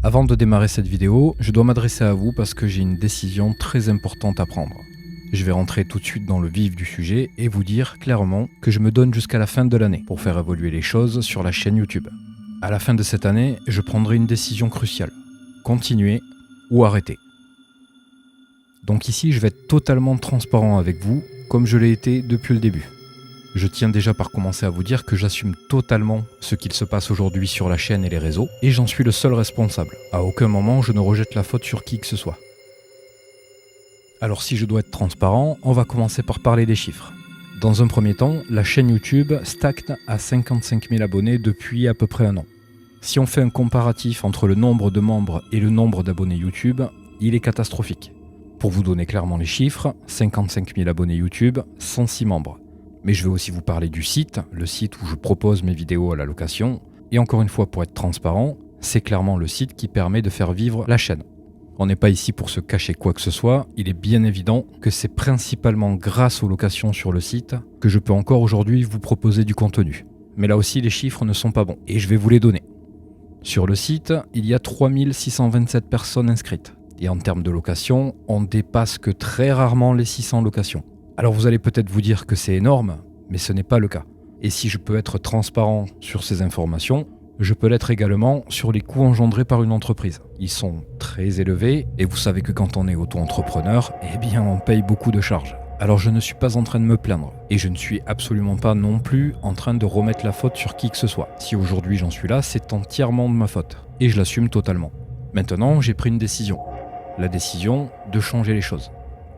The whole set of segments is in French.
Avant de démarrer cette vidéo, je dois m'adresser à vous parce que j'ai une décision très importante à prendre. Je vais rentrer tout de suite dans le vif du sujet et vous dire clairement que je me donne jusqu'à la fin de l'année pour faire évoluer les choses sur la chaîne YouTube. À la fin de cette année, je prendrai une décision cruciale. Continuer ou arrêter. Donc ici, je vais être totalement transparent avec vous, comme je l'ai été depuis le début. Je tiens déjà par commencer à vous dire que j'assume totalement ce qu'il se passe aujourd'hui sur la chaîne et les réseaux, et j'en suis le seul responsable. À aucun moment, je ne rejette la faute sur qui que ce soit. Alors si je dois être transparent, on va commencer par parler des chiffres. Dans un premier temps, la chaîne YouTube stagne à 55 000 abonnés depuis à peu près un an. Si on fait un comparatif entre le nombre de membres et le nombre d'abonnés YouTube, il est catastrophique. Pour vous donner clairement les chiffres, 55 000 abonnés YouTube, 106 membres. Mais je vais aussi vous parler du site, le site où je propose mes vidéos à la location. Et encore une fois, pour être transparent, c'est clairement le site qui permet de faire vivre la chaîne. On n'est pas ici pour se cacher quoi que ce soit, il est bien évident que c'est principalement grâce aux locations sur le site que je peux encore aujourd'hui vous proposer du contenu. Mais là aussi, les chiffres ne sont pas bons, et je vais vous les donner. Sur le site, il y a 3627 personnes inscrites. Et en termes de location, on ne dépasse que très rarement les 600 locations. Alors vous allez peut-être vous dire que c'est énorme, mais ce n'est pas le cas. Et si je peux être transparent sur ces informations, je peux l'être également sur les coûts engendrés par une entreprise. Ils sont très élevés, et vous savez que quand on est auto-entrepreneur, eh bien on paye beaucoup de charges. Alors je ne suis pas en train de me plaindre, et je ne suis absolument pas non plus en train de remettre la faute sur qui que ce soit. Si aujourd'hui j'en suis là, c'est entièrement de ma faute, et je l'assume totalement. Maintenant, j'ai pris une décision. La décision de changer les choses,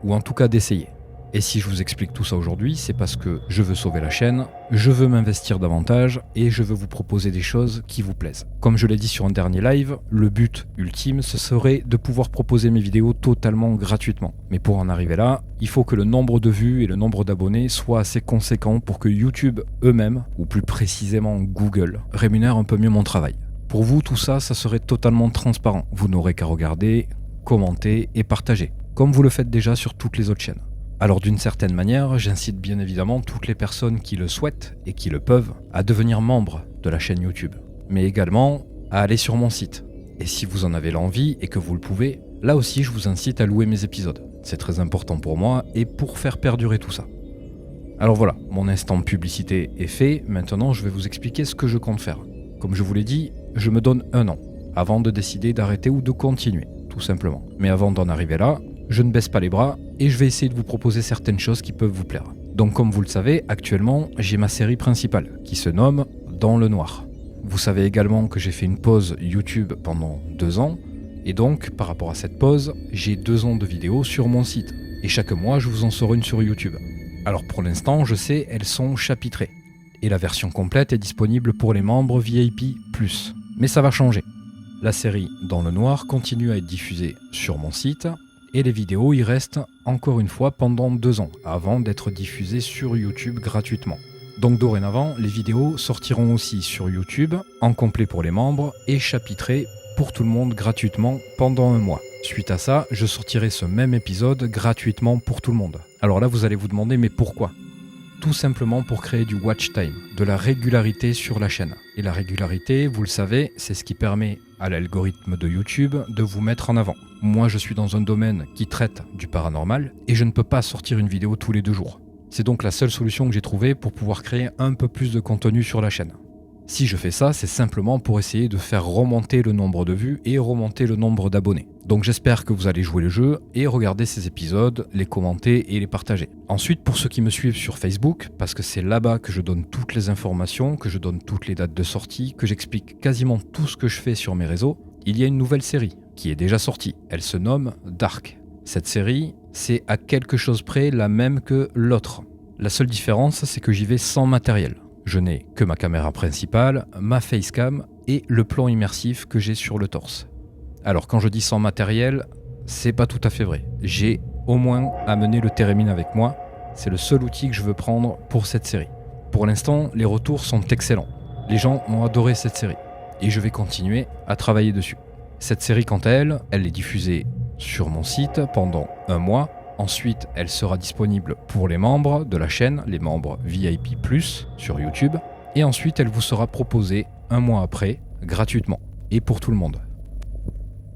ou en tout cas d'essayer. Et si je vous explique tout ça aujourd'hui, c'est parce que je veux sauver la chaîne, je veux m'investir davantage et je veux vous proposer des choses qui vous plaisent. Comme je l'ai dit sur un dernier live, le but ultime, ce serait de pouvoir proposer mes vidéos totalement gratuitement. Mais pour en arriver là, il faut que le nombre de vues et le nombre d'abonnés soient assez conséquents pour que YouTube eux-mêmes, ou plus précisément Google, rémunère un peu mieux mon travail. Pour vous, tout ça, ça serait totalement transparent. Vous n'aurez qu'à regarder, commenter et partager, comme vous le faites déjà sur toutes les autres chaînes. Alors d'une certaine manière, j'incite bien évidemment toutes les personnes qui le souhaitent et qui le peuvent à devenir membres de la chaîne YouTube, mais également à aller sur mon site. Et si vous en avez l'envie et que vous le pouvez, là aussi je vous incite à louer mes épisodes. C'est très important pour moi et pour faire perdurer tout ça. Alors voilà, mon instant publicité est fait, maintenant je vais vous expliquer ce que je compte faire. Comme je vous l'ai dit, je me donne un an, avant de décider d'arrêter ou de continuer, tout simplement. Mais avant d'en arriver là, je ne baisse pas les bras et je vais essayer de vous proposer certaines choses qui peuvent vous plaire. Donc comme vous le savez, actuellement, j'ai ma série principale qui se nomme Dans le Noir. Vous savez également que j'ai fait une pause YouTube pendant 2 ans et donc par rapport à cette pause, j'ai 2 ans de vidéos sur mon site et chaque mois je vous en sors une sur YouTube. Alors pour l'instant, je sais, elles sont chapitrées et la version complète est disponible pour les membres VIP+. Mais ça va changer. La série Dans le Noir continue à être diffusée sur mon site et les vidéos y restent encore une fois pendant 2 ans avant d'être diffusées sur YouTube gratuitement. Donc dorénavant, les vidéos sortiront aussi sur YouTube en complet pour les membres et chapitrées pour tout le monde gratuitement pendant 1 mois. Suite à ça, je sortirai ce même épisode gratuitement pour tout le monde. Alors là, vous allez vous demander mais pourquoi ? Tout simplement pour créer du watch time, de la régularité sur la chaîne. Et la régularité, vous le savez, c'est ce qui permet à l'algorithme de YouTube de vous mettre en avant. Moi, je suis dans un domaine qui traite du paranormal et je ne peux pas sortir une vidéo tous les 2 jours. C'est donc la seule solution que j'ai trouvée pour pouvoir créer un peu plus de contenu sur la chaîne. Si je fais ça, c'est simplement pour essayer de faire remonter le nombre de vues et remonter le nombre d'abonnés. Donc j'espère que vous allez jouer le jeu et regarder ces épisodes, les commenter et les partager. Ensuite, pour ceux qui me suivent sur Facebook, parce que c'est là-bas que je donne toutes les informations, que je donne toutes les dates de sortie, que j'explique quasiment tout ce que je fais sur mes réseaux, il y a une nouvelle série qui est déjà sortie. Elle se nomme Dark. Cette série, c'est à quelque chose près la même que l'autre. La seule différence, c'est que j'y vais sans matériel. Je n'ai que ma caméra principale, ma facecam et le plan immersif que j'ai sur le torse. Alors quand je dis sans matériel, c'est pas tout à fait vrai. J'ai au moins amené le Térémine avec moi. C'est le seul outil que je veux prendre pour cette série. Pour l'instant, les retours sont excellents. Les gens ont adoré cette série et je vais continuer à travailler dessus. Cette série, quant à elle, elle est diffusée sur mon site pendant 1 mois. Ensuite, elle sera disponible pour les membres de la chaîne, les membres VIP+, sur YouTube. Et ensuite, elle vous sera proposée 1 mois après, gratuitement, et pour tout le monde.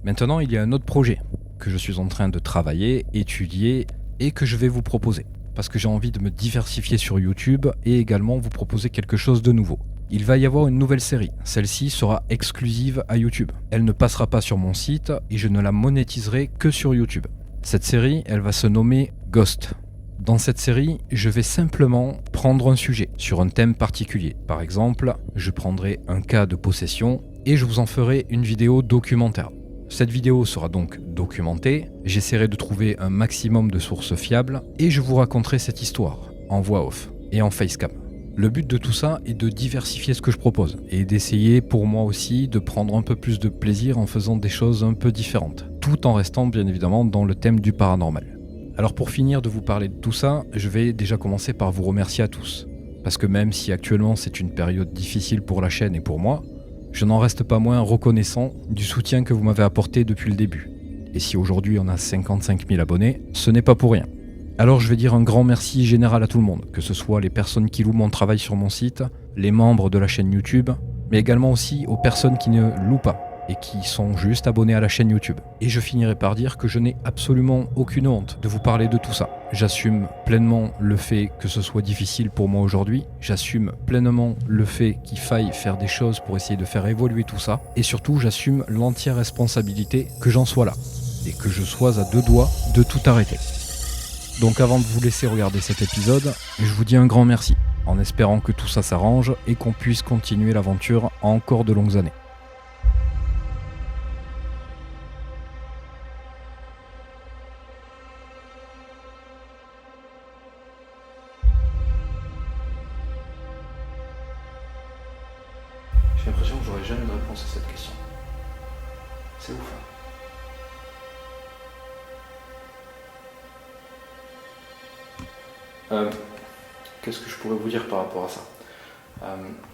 Maintenant, il y a un autre projet que je suis en train de travailler, étudier et que je vais vous proposer. Parce que j'ai envie de me diversifier sur YouTube et également vous proposer quelque chose de nouveau. Il va y avoir une nouvelle série. Celle-ci sera exclusive à YouTube. Elle ne passera pas sur mon site et je ne la monétiserai que sur YouTube. Cette série, elle va se nommer Ghost. Dans cette série, je vais simplement prendre un sujet sur un thème particulier. Par exemple, je prendrai un cas de possession et je vous en ferai une vidéo documentaire. Cette vidéo sera donc documentée, j'essaierai de trouver un maximum de sources fiables et je vous raconterai cette histoire en voix off et en facecam. Le but de tout ça est de diversifier ce que je propose et d'essayer pour moi aussi de prendre un peu plus de plaisir en faisant des choses un peu différentes, tout en restant bien évidemment dans le thème du paranormal. Alors pour finir de vous parler de tout ça, je vais déjà commencer par vous remercier à tous. Parce que même si actuellement c'est une période difficile pour la chaîne et pour moi, je n'en reste pas moins reconnaissant du soutien que vous m'avez apporté depuis le début. Et si aujourd'hui on a 55 000 abonnés, ce n'est pas pour rien. Alors je vais dire un grand merci général à tout le monde, que ce soit les personnes qui louent mon travail sur mon site, les membres de la chaîne YouTube, mais également aussi aux personnes qui ne louent pas et qui sont juste abonnés à la chaîne YouTube. Et je finirai par dire que je n'ai absolument aucune honte de vous parler de tout ça. J'assume pleinement le fait que ce soit difficile pour moi aujourd'hui, j'assume pleinement le fait qu'il faille faire des choses pour essayer de faire évoluer tout ça, et surtout j'assume l'entière responsabilité que j'en sois là, et que je sois à deux doigts de tout arrêter. Donc avant de vous laisser regarder cet épisode, je vous dis un grand merci, en espérant que tout ça s'arrange et qu'on puisse continuer l'aventure encore de longues années. J'ai l'impression que j'aurai jamais de réponse à cette question. C'est ouf. Qu'est-ce que je pourrais vous dire par rapport à ça ?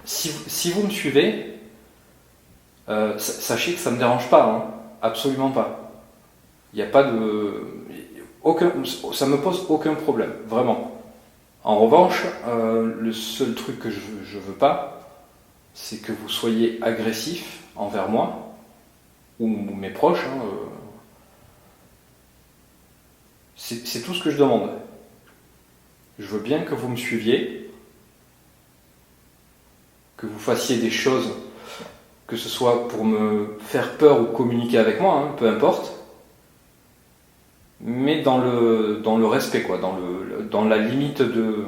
Si vous me suivez, sachez que ça ne me dérange pas, hein, absolument pas. Il n'y a pas de... ça me pose aucun problème, vraiment. En revanche, le seul truc que je veux pas, c'est que vous soyez agressif envers moi, ou mes proches. Hein, c'est tout ce que je demande. Je veux bien que vous me suiviez, que vous fassiez des choses, que ce soit pour me faire peur ou communiquer avec moi, hein, peu importe, mais dans le respect, quoi, dans la limite de...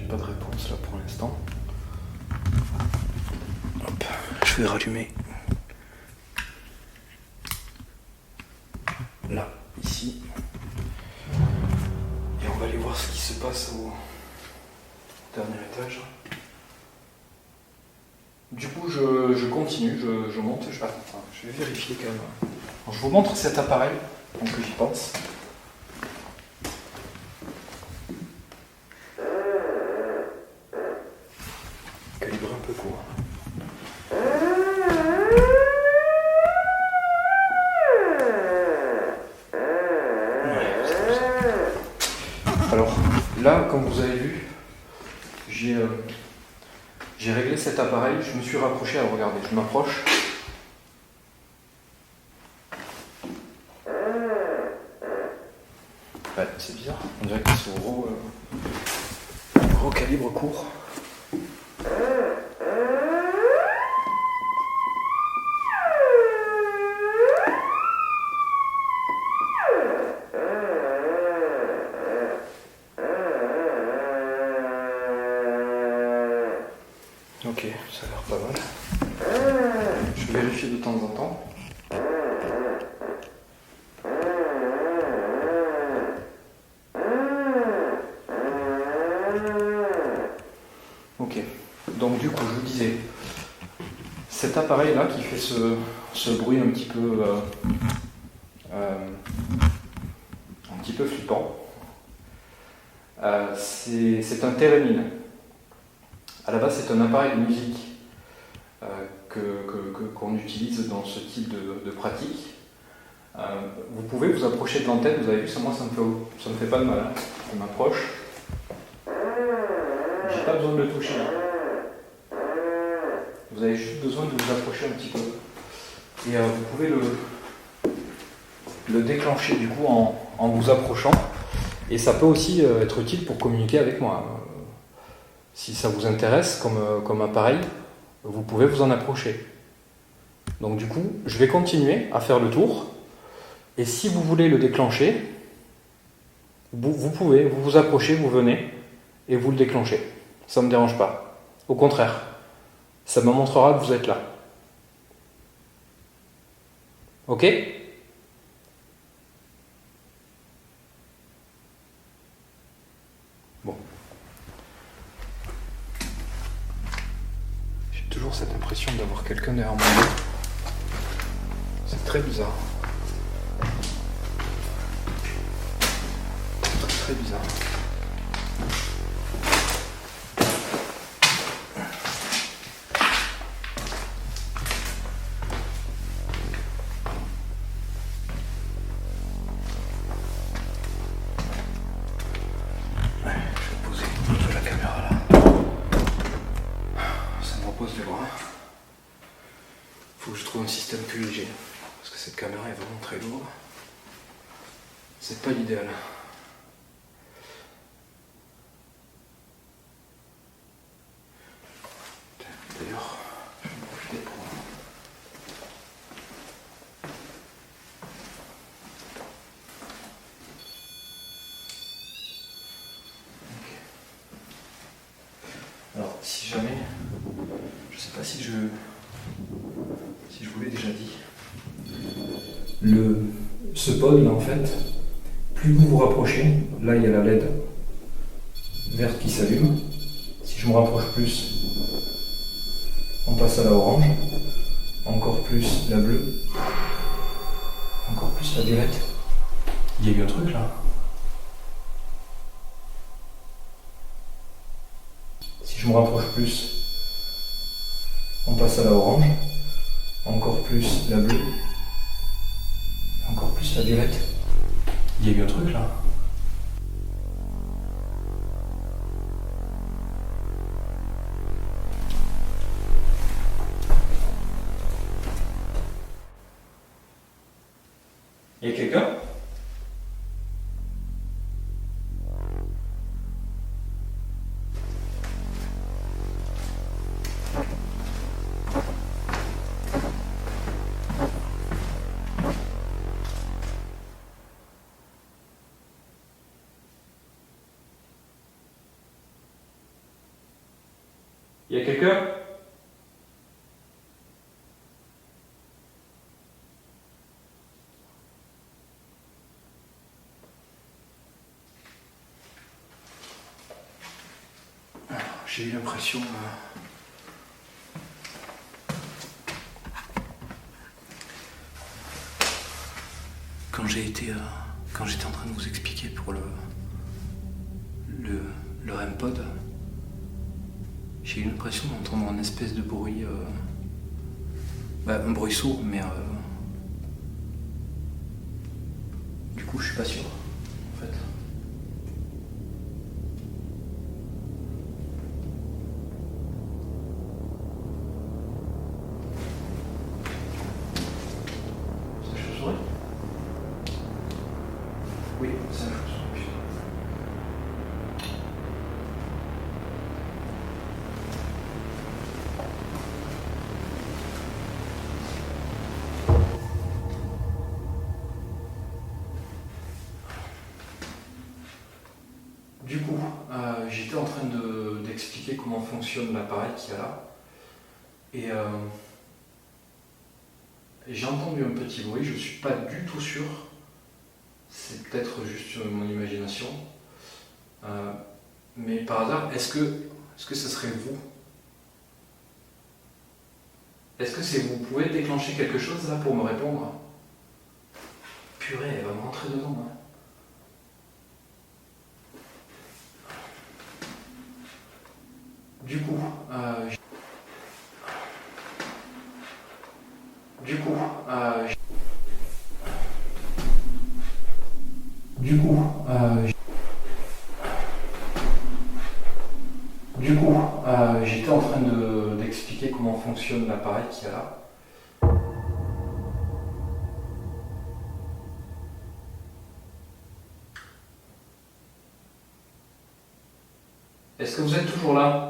Pas de réponse là pour l'instant. Hop, je vais rallumer. Là, ici. Et on va aller voir ce qui se passe au dernier étage. Du coup, je continue, je monte. Je vais vérifier quand même. Alors, je vous montre cet appareil, donc que j'y pense. Calibre un peu court. Alors là, comme vous avez vu, j'ai réglé cet appareil, je me suis rapproché à regarder. Je m'approche. Ouais, c'est bizarre, on dirait que c'est au gros calibre court. Ok, ça a l'air pas mal. Je vais vérifier de temps en temps. Ok, donc du coup je vous disais, cet appareil là qui fait ce bruit un petit peu flippant, c'est un Theremin. À la base c'est un appareil de musique qu'on utilise dans ce type de pratique. Vous pouvez vous approcher de l'antenne, vous avez vu, moi ça me fait pas de mal. Hein. Je m'approche. J'ai pas besoin de le toucher. Hein. Vous avez juste besoin de vous approcher un petit peu. Et vous pouvez le déclencher du coup en vous approchant. Et ça peut aussi être utile pour communiquer avec moi. Si ça vous intéresse comme appareil, vous pouvez vous en approcher. Donc du coup, je vais continuer à faire le tour. Et si vous voulez le déclencher, vous pouvez, vous vous approchez, vous venez et vous le déclenchez. Ça ne me dérange pas. Au contraire, ça me montrera que vous êtes là. Ok ? Bon. J'ai toujours cette impression d'avoir quelqu'un derrière mon dos. C'est très bizarre. Très bizarre. Faut que je trouve un système plus léger, parce que cette caméra est vraiment très lourde. C'est pas l'idéal. D'ailleurs, je vais en profiter pour... Ok. Alors, si jamais... Je sais pas si je vous l'ai déjà dit. Ce pod là en fait, plus vous vous rapprochez, là il y a la LED verte qui s'allume. Si je me rapproche plus, on passe à la orange, encore plus la bleue, encore plus la violette. Il y a eu un truc là. Si je me rapproche plus, on passe à la orange, encore plus la bleue, encore plus la violette. Il y a eu un truc là. Il y a quelqu'un ? Il y a quelqu'un ? J'ai eu l'impression... Quand j'étais en train de vous expliquer pour le REM-pod, j'ai eu l'impression d'entendre un espèce de bruit, un bruit sourd, mais du coup je suis pas sûr, en fait. C'est la chauve-souris ? Oui, c'est la chauve-souris. Du coup, j'étais en train d'expliquer comment fonctionne l'appareil qu'il y a là. Et j'ai entendu un petit bruit, je ne suis pas du tout sûr. C'est peut-être juste mon imagination. Mais par hasard, est-ce que ce serait vous ? Est-ce que c'est vous pouvez déclencher quelque chose là pour me répondre ? Purée, elle va me rentrer dedans. Hein. Du coup, Du coup, du coup, j'étais en train d'expliquer comment fonctionne l'appareil qu'il y a là. Est-ce que vous êtes toujours là?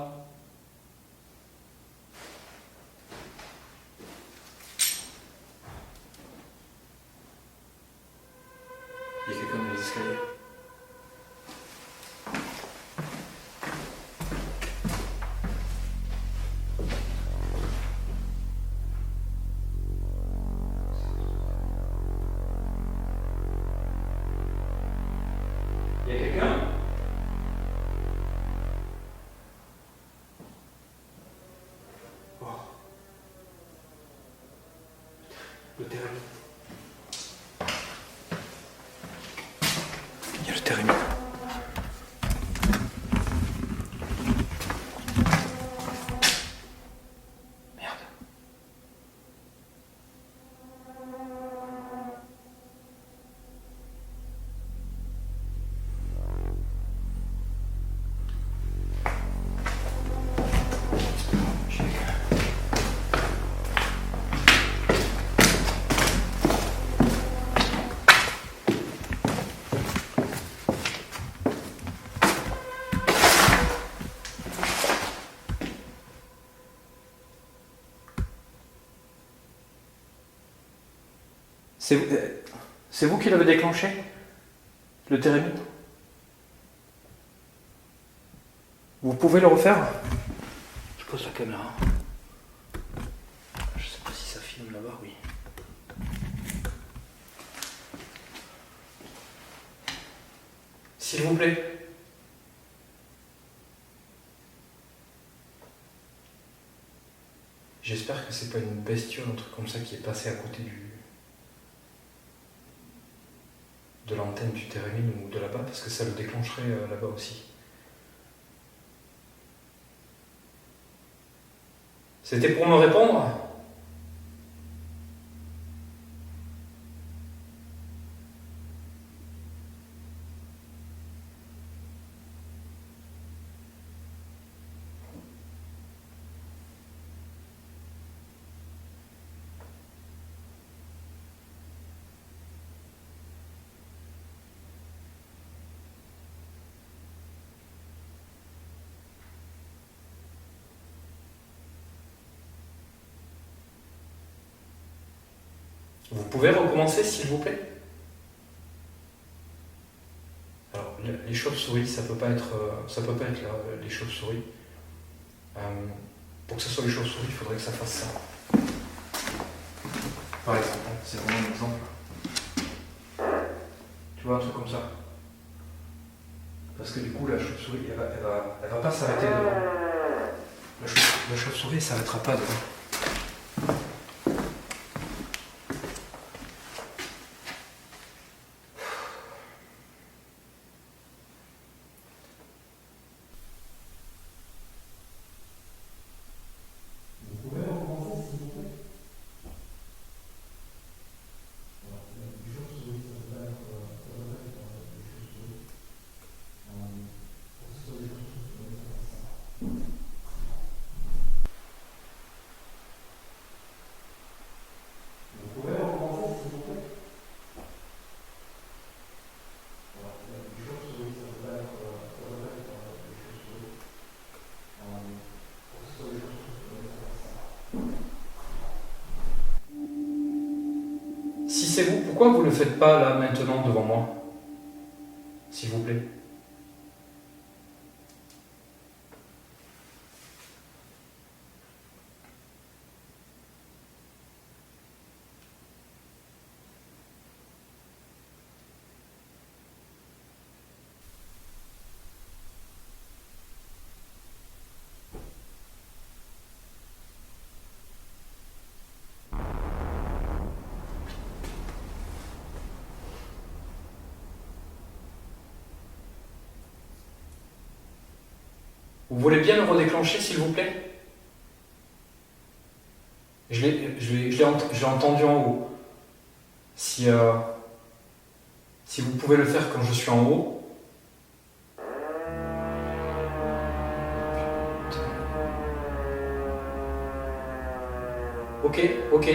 Il y a quelqu'un dans les escaliers. Il y a quelqu'un? Oh. Le térémine. Il y a le térémine. Merde. C'est vous qui l'avez déclenché? Le térémine? Vous pouvez le refaire? Je pose la caméra. Je sais pas si ça filme là-bas, oui. S'il vous plaît. J'espère que c'est pas une bestiole, un truc comme ça qui est passé à côté de l'antenne du térémine ou de là-bas, parce que ça le déclencherait là-bas aussi. C'était pour me répondre? Vous pouvez recommencer, s'il vous plaît? Alors, les chauves-souris, ça peut pas être les chauves-souris. Pour que ce soit les chauves-souris, il faudrait que ça fasse ça. Par exemple, c'est vraiment un exemple. Tu vois, un truc comme ça. Parce que du coup, la chauve-souris, elle va pas s'arrêter devant. La chauve-souris, elle s'arrêtera pas devant. Si c'est vous, pourquoi vous ne le faites pas là, maintenant, devant moi? S'il vous plaît. Vous voulez bien le redéclencher, s'il vous plaît? Je l'ai entendu en haut. Si vous pouvez le faire quand je suis en haut. Ok, ok.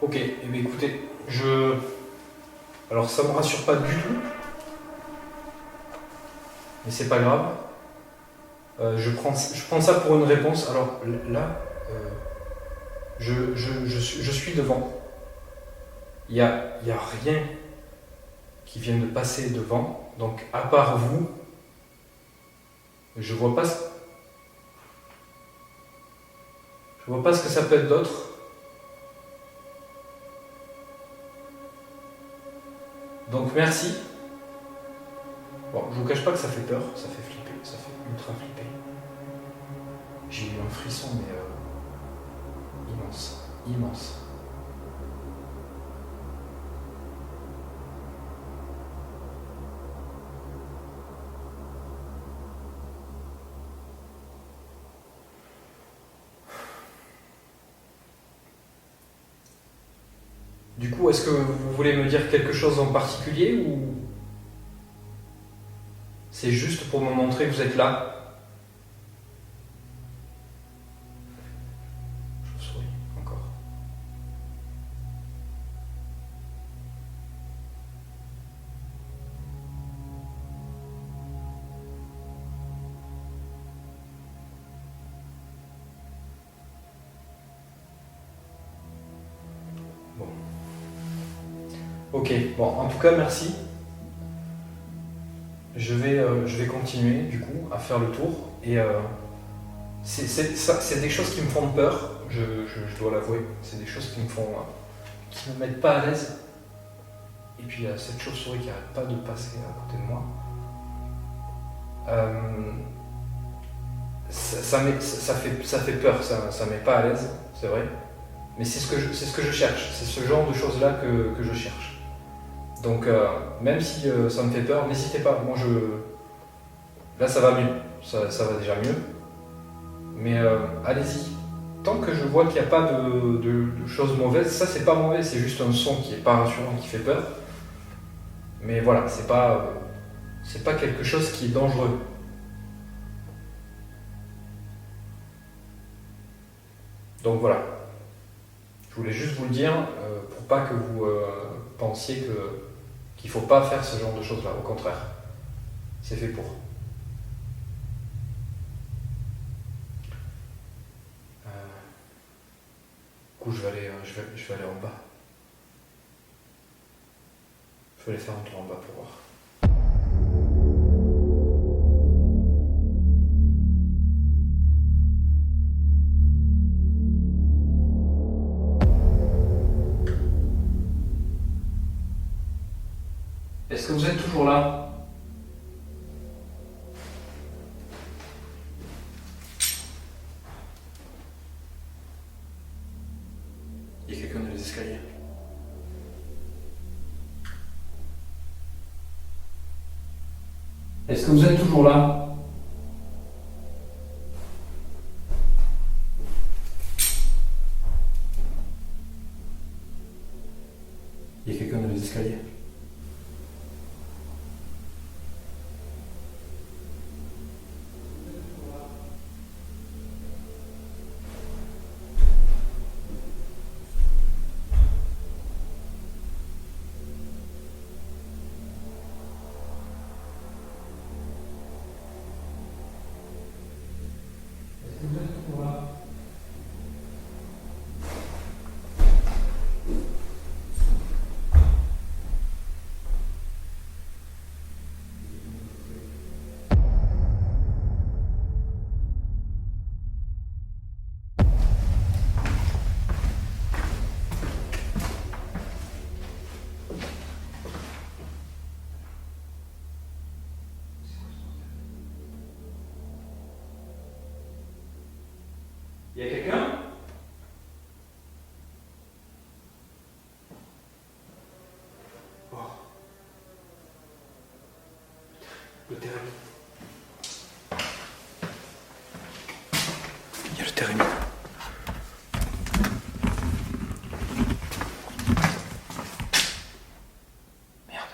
Ok, eh bien écoutez, alors ça me rassure pas du tout, mais c'est pas grave. Je prends ça pour une réponse. Alors là, je suis devant. Il y a rien qui vient de passer devant. Donc à part vous, je vois pas ce que ça peut être d'autre. Donc merci. Bon, je vous cache pas que ça fait peur, ça fait flipper, ça fait ultra flipper. J'ai eu un frisson mais immense, immense. Du coup, est-ce que vous voulez me dire quelque chose en particulier ou c'est juste pour me montrer que vous êtes là? Je vous souris encore. Bon. Ok, bon, en tout cas, merci. Je vais continuer du coup à faire le tour et c'est des choses qui me font peur, je dois l'avouer. C'est des choses qui me mettent pas à l'aise. Et puis il y a cette chauve-souris qui arrête pas de passer à côté de moi. Ça fait peur, ça met pas à l'aise, c'est vrai. Mais c'est ce que je cherche, c'est ce genre de choses-là que je cherche. Donc même si ça me fait peur, n'hésitez pas. Là ça va mieux, ça va déjà mieux. Mais allez-y. Tant que je vois qu'il n'y a pas de choses mauvaises, ça c'est pas mauvais, c'est juste un son qui est pas rassurant, qui fait peur. Mais voilà, c'est pas quelque chose qui est dangereux. Donc voilà. Je voulais juste vous le dire pour pas que vous pensiez qu'il faut pas faire ce genre de choses là. Au contraire, c'est fait pour. Du coup, je vais aller en bas. Je vais aller faire un tour en bas pour voir. Est-ce que vous êtes toujours là? Il y a quelqu'un dans les escaliers. Est-ce que vous êtes toujours là? Il y a quelqu'un dans les escaliers. Il y a quelqu'un? Oh. Le térémine. Il y a le térémine. Merde.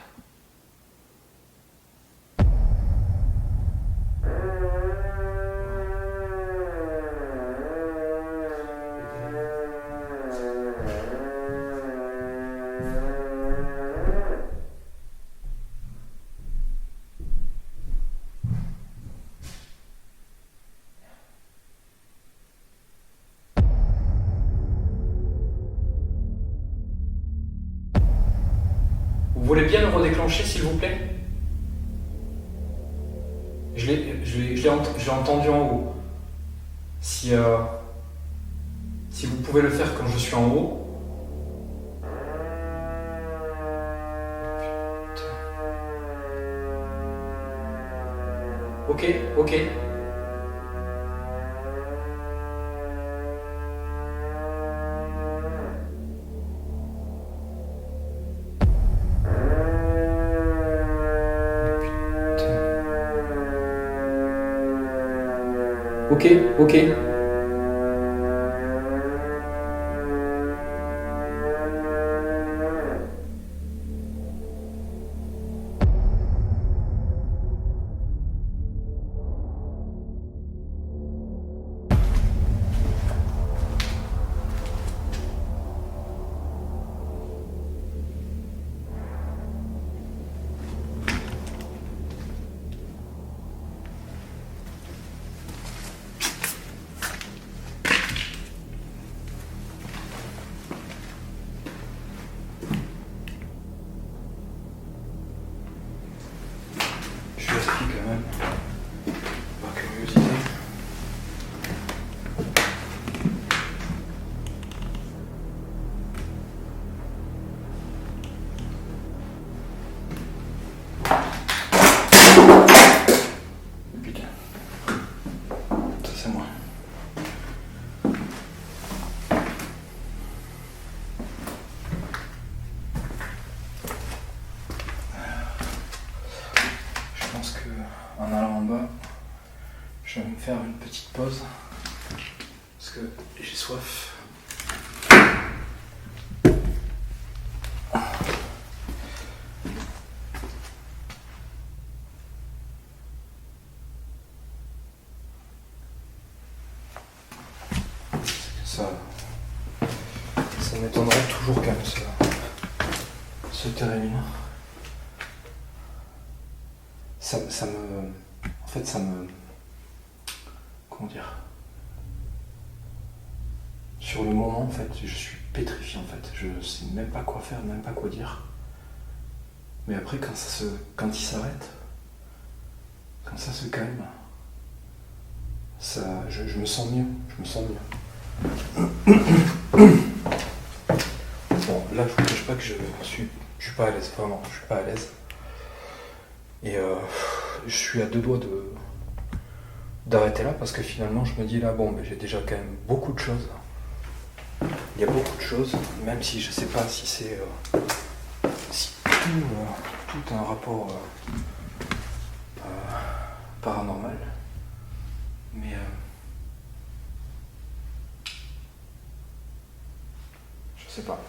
Vous voulez bien le redéclencher, s'il vous plaît? Je l'ai entendu en haut. Si vous pouvez le faire quand je suis en haut. Ok, ok. Ok, ok. Je l'explique quand même, par curiosité. Putain, ça c'est moi. Je pense que en allant en bas, je vais me faire une petite pause parce que j'ai soif. Ça m'étonnerait toujours quand même ce térémine. Ça me... En fait, ça me... Comment dire? Sur le moment, en fait, je suis pétrifié, en fait. Je sais même pas quoi faire, même pas quoi dire. Mais après, quand il s'arrête, quand ça se calme, je me sens mieux. Je me sens mieux. Bon, là, je vous cache pas que je suis pas à l'aise, vraiment, je suis pas à l'aise. Et je suis à deux doigts d'arrêter là parce que finalement je me dis là bon j'ai déjà quand même beaucoup de choses. Il y a beaucoup de choses, même si je sais pas si c'est si tout a un rapport paranormal. Mais je sais pas.